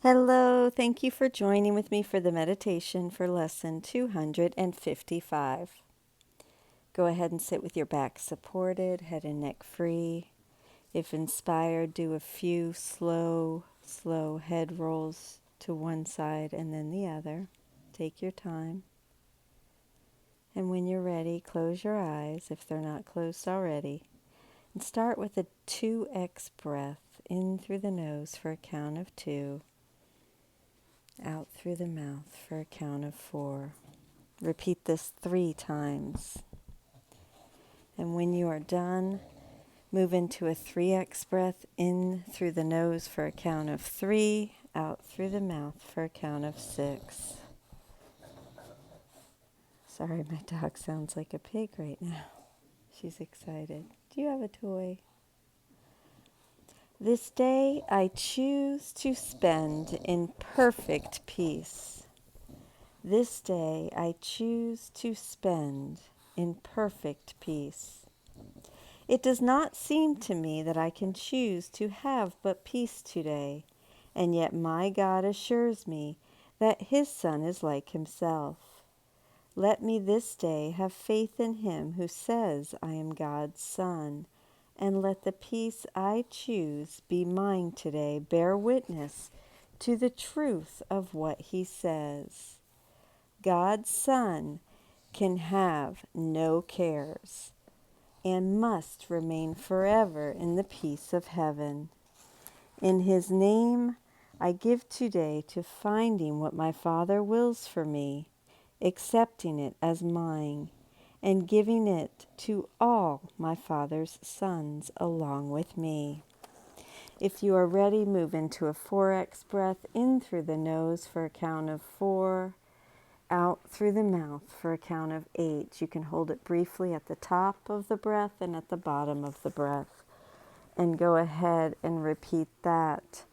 Hello, thank you for joining with me for the meditation for lesson 255. Go ahead and sit with your back supported, head and neck free. If inspired, do a few slow head rolls to one side and then the other. Take your time. And when you're ready, close your eyes if they're not closed already. And start with a 2x breath in through the nose for a count of 2. Out through the mouth for a count of 4. Repeat this 3 times. And when you are done, move into a 3x breath in through the nose for a count of 3, out through the mouth for a count of 6. Sorry, my dog sounds like a pig right now. She's excited. Do you have a toy? This day I choose to spend in perfect peace. This day I choose to spend in perfect peace. It does not seem to me that I can choose to have but peace today, and yet my God assures me that His Son is like Himself. Let me this day have faith in Him who says I am God's Son, and let the peace I choose be mine today bear witness to the truth of what He says. God's Son can have no cares and must remain forever in the peace of heaven. In His name, I give today to finding what my Father wills for me, accepting it as mine, and giving it to all my Father's sons along with me. If you are ready, move into a 4x breath in through the nose for a count of 4, out through the mouth for a count of 8. You can hold it briefly at the top of the breath and at the bottom of the breath. And go ahead and repeat that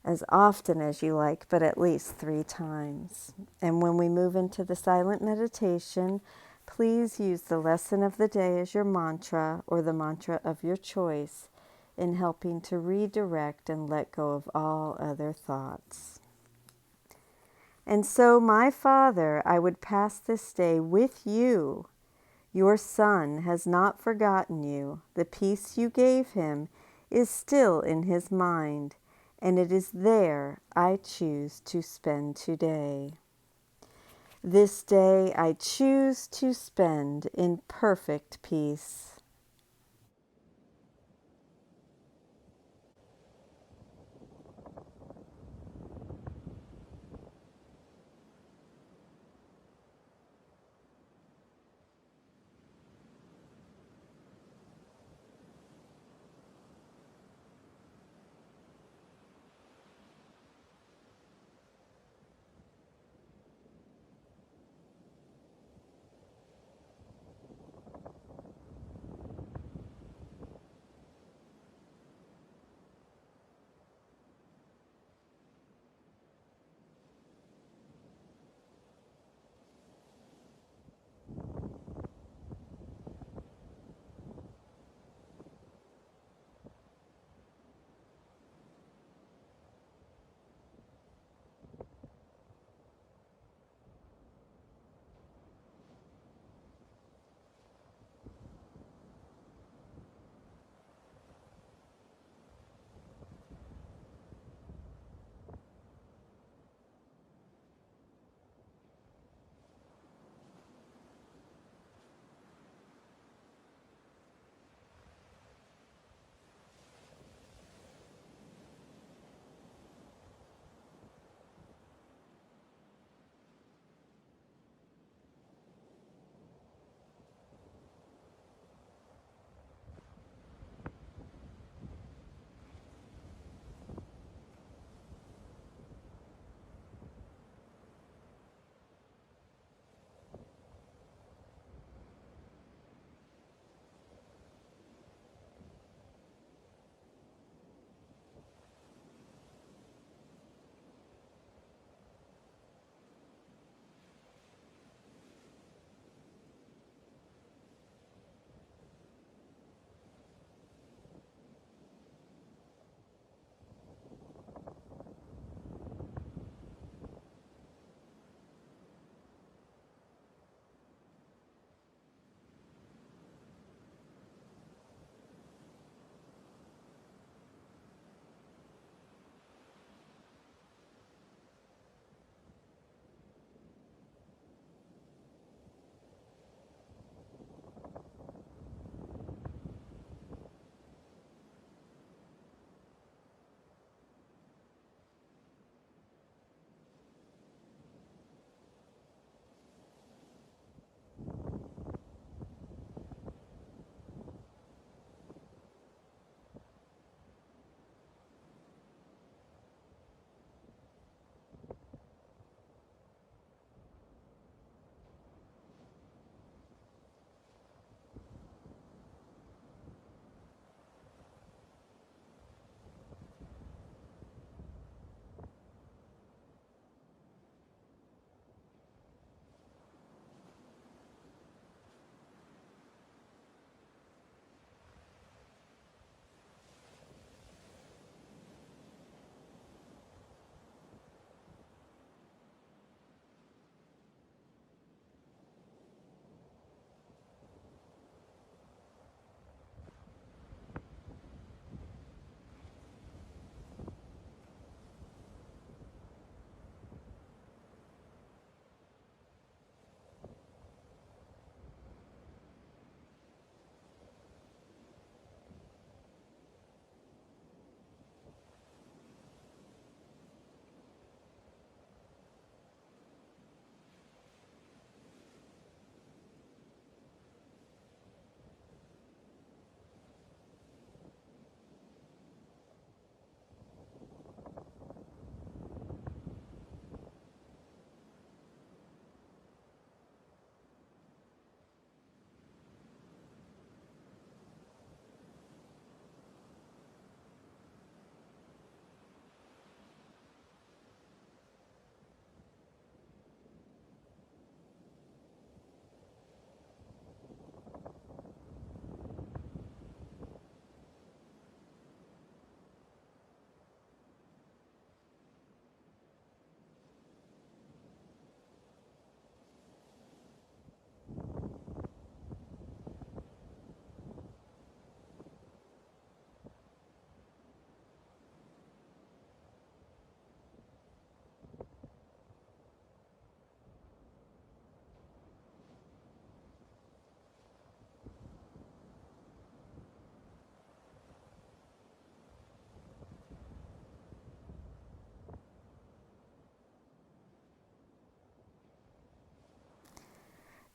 as often as you like, but at least 3 times. And when we move into the silent meditation, please use the lesson of the day as your mantra or the mantra of your choice in helping to redirect and let go of all other thoughts. And so, my Father, I would pass this day with you. Your Son has not forgotten you. The peace you gave Him is still in His mind, and it is there I choose to spend today. This day I choose to spend in perfect peace.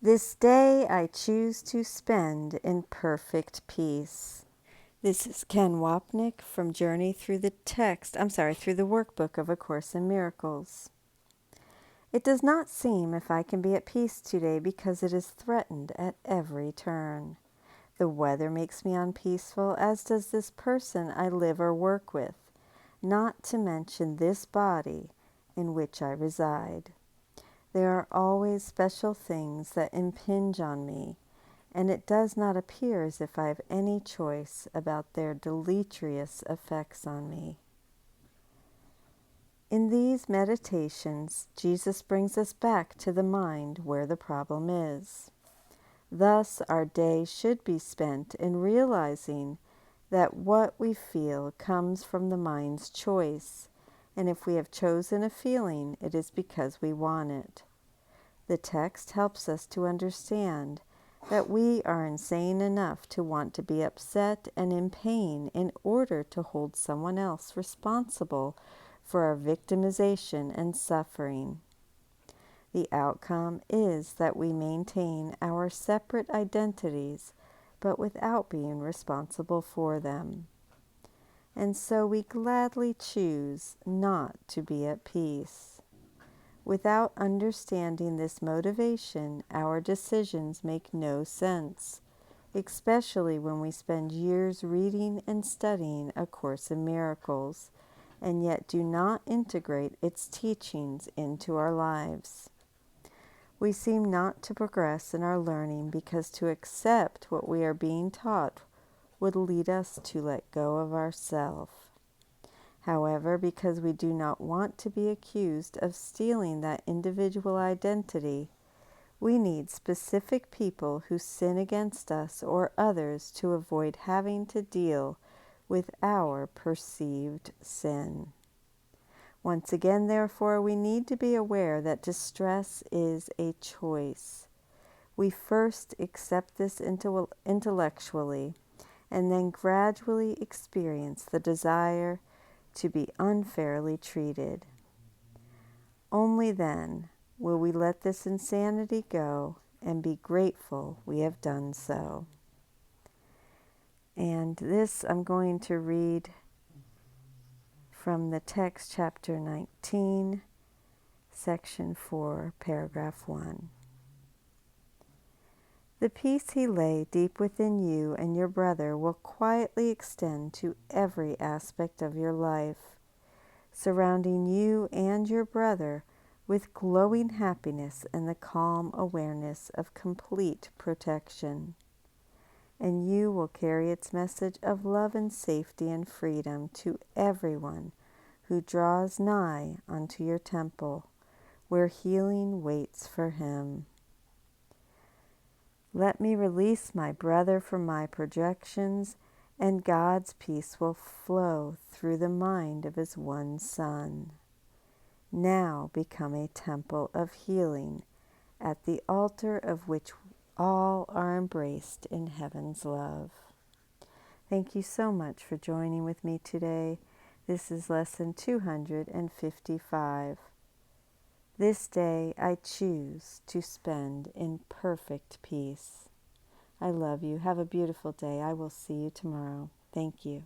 This day I choose to spend in perfect peace. This is Ken Wapnick from Journey Through the through the Workbook of A Course in Miracles. It does not seem if I can be at peace today because it is threatened at every turn. The weather makes me unpeaceful, as does this person I live or work with, not to mention this body in which I reside. There are always special things that impinge on me, and it does not appear as if I have any choice about their deleterious effects on me. In these meditations, Jesus brings us back to the mind where the problem is. Thus, our day should be spent in realizing that what we feel comes from the mind's choice, and if we have chosen a feeling, it is because we want it. The text helps us to understand that we are insane enough to want to be upset and in pain in order to hold someone else responsible for our victimization and suffering. The outcome is that we maintain our separate identities, but without being responsible for them. And so we gladly choose not to be at peace. Without understanding this motivation, our decisions make no sense, especially when we spend years reading and studying A Course in Miracles, and yet do not integrate its teachings into our lives. We seem not to progress in our learning because to accept what we are being taught would lead us to let go of ourself. However, because we do not want to be accused of stealing that individual identity, we need specific people who sin against us or others to avoid having to deal with our perceived sin. Once again, therefore, we need to be aware that distress is a choice. We first accept this intellectually and then gradually experience the desire to be unfairly treated. Only then will we let this insanity go and be grateful we have done so. And this I'm going to read from the text, chapter 19, section 4, paragraph 1. The peace he lay deep within you and your brother will quietly extend to every aspect of your life, surrounding you and your brother with glowing happiness and the calm awareness of complete protection. And you will carry its message of love and safety and freedom to everyone who draws nigh unto your temple, where healing waits for him. Let me release my brother from my projections, and God's peace will flow through the mind of his one Son. Now become a temple of healing at the altar of which all are embraced in heaven's love. Thank you so much for joining with me today. This is lesson 255. This day I choose to spend in perfect peace. I love you. Have a beautiful day. I will see you tomorrow. Thank you.